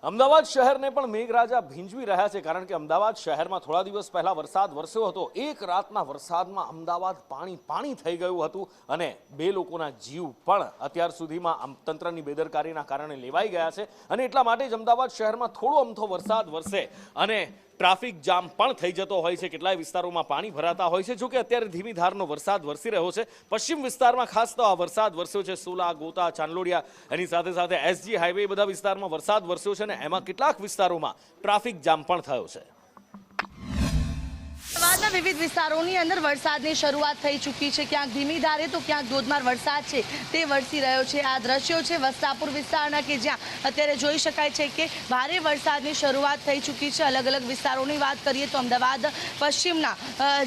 અમદાવાદ શહેરને પણ મેઘરાજા ભીંજવી રહ્યા છે કારણ કે અમદાવાદ શહેરમાં થોડા દિવસ પહેલા વરસાદ વરસ્યો હતો। એક રાતના વરસાદમાં અમદાવાદ પાણી થઈ ગયું હતું અને બે લોકોના જીવ પણ અત્યાર સુધીમાં તંત્રની બેદરકારીના કારણે લેવાઈ ગયા છે અને એટલા માટે જ અમદાવાદ શહેરમાં થોડો અમથો વરસાદ વરસે અને ટ્રાફિક જામ પણ થઈ જતો હોય છે। કેટલાય વિસ્તારોમાં પાણી ભરાતા હોય છે। જો કે અત્યારે ધીમી ધારનો વરસાદ વરસી રહ્યો છે। પશ્ચિમ વિસ્તારમાં ખાસ તો આ વરસાદ વરસ્યો છે। સોલા, ગોતા, ચાંદલોડિયા એની સાથે સાથે એસજી હાઈવે બધા વિસ્તારમાં વરસાદ વરસ્યો છે અને એમાં કેટલાક વિસ્તારોમાં ટ્રાફિક જામ પણ થયો છે। અમદાવાદના વિવિધ વિસ્તારોની અંદર વરસાદની શરૂઆત થઈ ચૂકી છે। ક્યાંક ધીમી ધારે તો ક્યાંક ધોધમાર વરસાદ છે તે વરસી રહ્યો છે। આ દ્રશ્યો છે વસ્ત્રાપુર વિસ્તારના કે જ્યાં અત્યારે જોઈ શકાય છે કે ભારે વરસાદની શરૂઆત થઈ ચૂકી છે। અલગ અલગ વિસ્તારોની વાત કરીએ તો અમદાવાદ પશ્ચિમના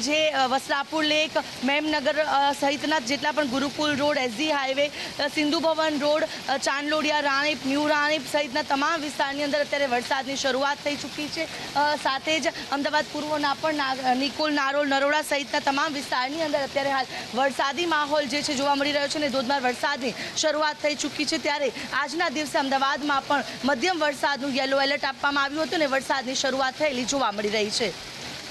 જે વસ્ત્રાપુર લેક, મેમનગર સહિતના જેટલા પણ Gurukul road, SG highway, Sindhu Bhavan road, Chandlodiya, Ranip, new Ranip સહિતના તમામ વિસ્તારની અંદર અત્યારે વરસાદની શરૂઆત થઈ ચૂકી છે। સાથે જ અમદાવાદ પૂર્વના પણ નિકોલ, નારોલ, નરોડા સહિતના તમામ વિસ્તારની અંદર અત્યારે હાલ વરસાદી માહોલ જે છે જોવા મળી રહ્યો છે અને ધોધમાર વરસાદની શરૂઆત થઈ ચૂકી છે। ત્યારે આજના દિવસે અમદાવાદમાં પણ મધ્યમ વરસાદનું યલો એલર્ટ આપવામાં આવ્યું હતું અને વરસાદની શરૂઆત થયેલી જોવા મળી રહી છે।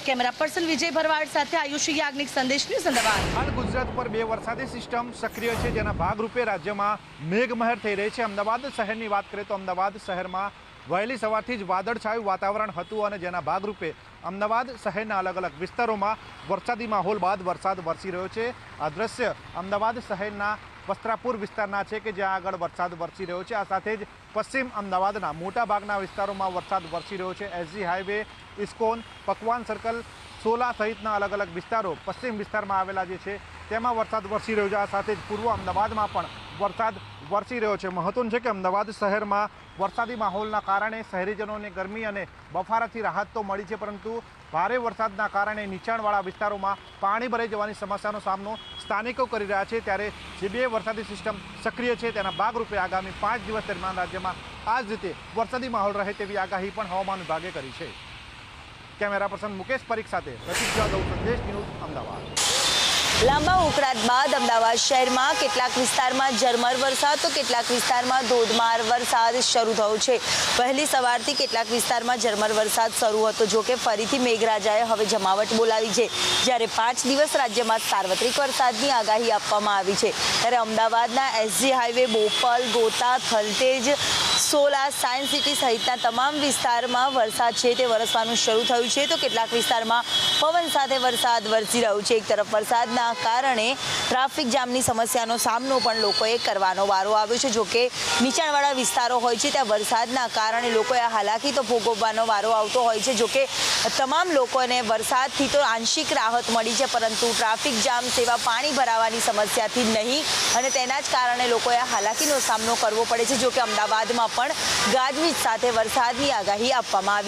કેમેરા પર્સન વિજય ભરવાડ સાથે આયુષી યાજ્ઞિક, સંદેશ ન્યૂઝ અમદાવાદ। હાલ ગુજરાત પર બે વરસાદી સિસ્ટમ સક્રિય છે જેના ભાગરૂપે રાજ્યમાં મેઘમહેર થઈ રહી છે। અમદાવાદ શહેરની વાત કરીએ તો અમદાવાદ શહેરમાં વહેલી સવારથી જ વાદળછાયું વાતાવરણ હતું અને જેના ભાગરૂપે અમદાવાદ શહેરના અલગ અલગ વિસ્તારોમાં વરસાદી માહોલ બાદ વરસાદ વરસી રહ્યો છે। આ દ્રશ્ય અમદાવાદ શહેરના વસ્ત્રાપુર વિસ્તારના છે કે જ્યાં આગળ વરસાદ વરસી રહ્યો છે। આ સાથે જ પશ્ચિમ અમદાવાદના મોટાભાગના વિસ્તારોમાં વરસાદ વરસી રહ્યો છે। એસજી હાઈવે, ઇસ્કોન, પકવાન સર્કલ, સોલા સહિતના અલગ અલગ વિસ્તારો પશ્ચિમ વિસ્તારમાં આવેલા જે છે તેમાં વરસાદ વરસી રહ્યો છે। આ સાથે જ પૂર્વ અમદાવાદમાં પણ વરસાદ વરસી રહ્યો છે। મહત્વનું છે કે અમદાવાદ શહેરમાં વરસાદી માહોલના કારણે શહેરીજનોને ગરમી અને બફારાથી રાહત તો મળી છે, પરંતુ ભારે વરસાદના કારણે નીચાણવાળા વિસ્તારોમાં પાણી ભરાઈ જવાની સમસ્યાનો સામનો સ્થાનિકો કરી રહ્યા છે। ત્યારે જે બે વરસાદી સિસ્ટમ સક્રિય છે તેના ભાગરૂપે આગામી 5 દિવસ દરમિયાન રાજ્યમાં આ જ રીતે વરસાદી માહોલ રહે તેવી આગાહી પણ હવામાન વિભાગે કરી છે। કેમેરા પર્સન મુકેશ પરીખ સાથે પ્રતિક જાદવ, સંદેશ ન્યૂઝ, અમદાવાદ। લાંબા ઉકળાટ બાદ અમદાવાદ શહેરમાં કેટલાક વિસ્તારમાં ઝરમર વરસાદ તો કેટલાક વિસ્તારમાં ધોધમાર વરસાદ શરૂ થયો છે। વહેલી સવારથી કેટલાક વિસ્તારમાં ઝરમર વરસાદ શરૂ હતો, જો કે ફરીથી મેઘરાજાએ હવે જમાવટ બોલાવી છે। જ્યારે 5 દિવસ રાજ્યમાં સાર્વત્રિક વરસાદની આગાહી આપવામાં આવી છે। ત્યારે અમદાવાદના એસજી હાઈવે, બોપલ, ગોતા, થલતેજ, સોલા, સાયન્સ સિટી સહિતના તમામ વિસ્તારમાં વરસાદ છે તે વરસવાનું શરૂ થયું છે તો કેટલાક વિસ્તારમાં પવન સાથે વરસાદ વરસી રહ્યો છે। એક તરફ વરસાદના કારણે ટ્રાફિક જામની સમસ્યાનો સામનો પણ લોકોએ કરવાનો વારો આવ્યો છે। જો કે નીચાણવાળા વિસ્તારો હોય છે ત્યાં વરસાદના કારણે લોકોએ હાલાકી તો ભોગવવાનો વારો આવતો હોય છે। જો કે તમામ લોકોને વરસાદથી તો આંશિક રાહત મળી છે, પરંતુ ટ્રાફિક જામ સેવા પાણી ભરાવાની સમસ્યાથી નહીં અને તેના જ કારણે લોકોએ હાલાકીનો સામનો કરવો પડે છે। જો કે અમદાવાદમાં પણ ગાજવીજ સાથે વરસાદની આગાહી આપવામાં આવી